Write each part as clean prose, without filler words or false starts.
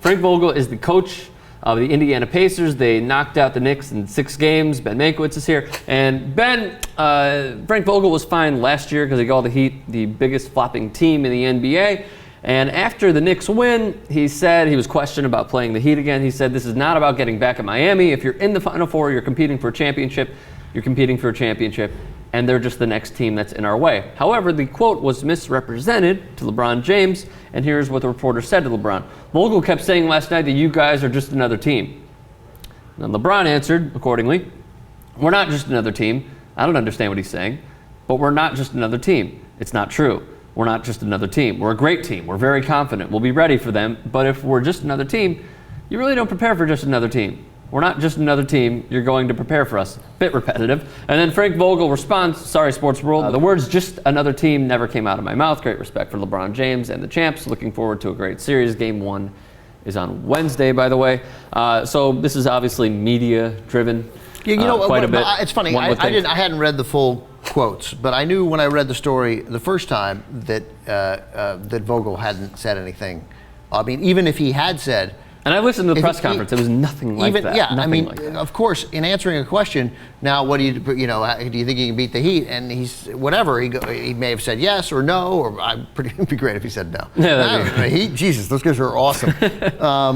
Frank Vogel is the coach of the Indiana Pacers. They knocked out the Knicks in 6 games. Ben Mankiewicz is here. And Frank Vogel was fined last year because he called the Heat the biggest flopping team in the NBA. And after the Knicks win, he said, he was questioned about playing the Heat again. He said, this is not about getting back at Miami. If you're in the Final Four, you're competing for a championship. You're competing for a championship. And they're just the next team that's in our way. However, the quote was misrepresented to LeBron James, and here's what the reporter said to LeBron. Vogel kept saying last night that you guys are just another team. And LeBron answered accordingly, we're not just another team. I don't understand what he's saying, but we're not just another team. It's not true. We're not just another team. We're a great team. We're very confident. We'll be ready for them. But if we're just another team, you really don't prepare for just another team. We're not just another team. You're going to prepare for us. Bit repetitive. And then Frank Vogel responds, sorry, Sports World. The words just another team never came out of my mouth. Great respect for LeBron James and the champs. Looking forward to a great series. Game 1 is on Wednesday, by the way. So this is obviously media-driven. You know, quite a bit. It's funny. I hadn't read the full quotes, but I knew when I read the story the first time that that Vogel hadn't said anything. I mean, even if he had said. And I listened to the press conference. It was nothing like that. Yeah, I mean, like that. Of course, in answering a question, now what do you think you can beat the Heat? And he's whatever. He may have said yes or no, or it'd be great if he said no. Yeah, Heat, Jesus, those guys are awesome.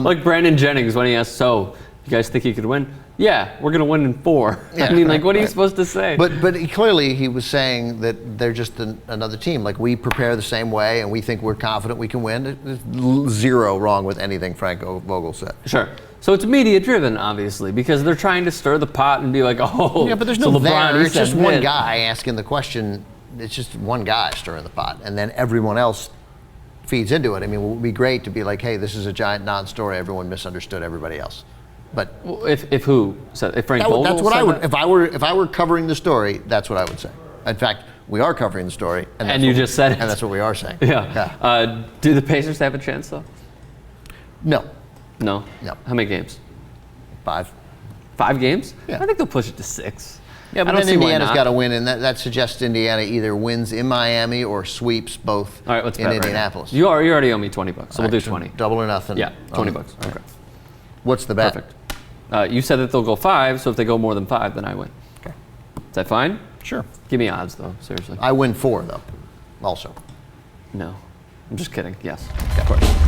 Like Brandon Jennings when he asked, so you guys think he could win? Yeah, we're going to win in 4. Yeah, I mean, like, what are you supposed to say? But clearly he was saying that they're just another team. Like, we prepare the same way, and we think we're confident we can win. There's zero wrong with anything Frank Vogel said. Sure. So it's media-driven, obviously, because they're trying to stir the pot and be like, oh, yeah, but there's no LeBron. It's just one guy asking the question. It's just one guy stirring the pot, and then everyone else feeds into it. I mean, it would be great to be like, hey, this is a giant non-story. Everyone misunderstood everybody else. But if who said, if Frank Vogel that's what said I would. That? If I were covering the story, that's what I would say. In fact, we are covering the story, and you just said it, and that's what we are saying. Yeah. Do the Pacers have a chance though? No. No. How many games? 5. 5 games? Yeah. I think they'll push it to 6. Yeah, but then Indiana's got to win, and that suggests Indiana either wins in Miami or sweeps both. All right, let's in bet Indianapolis. Right you already owe me $20, so we'll do 20. Double or nothing. Yeah, $20. Okay. Right. What's the bet? Perfect. You said that they'll go 5, so if they go more than 5, then I win. Okay. Is that fine? Sure. Give me odds, though, seriously. I win 4, though, also. No. I'm just kidding. Yes. Okay. Of course.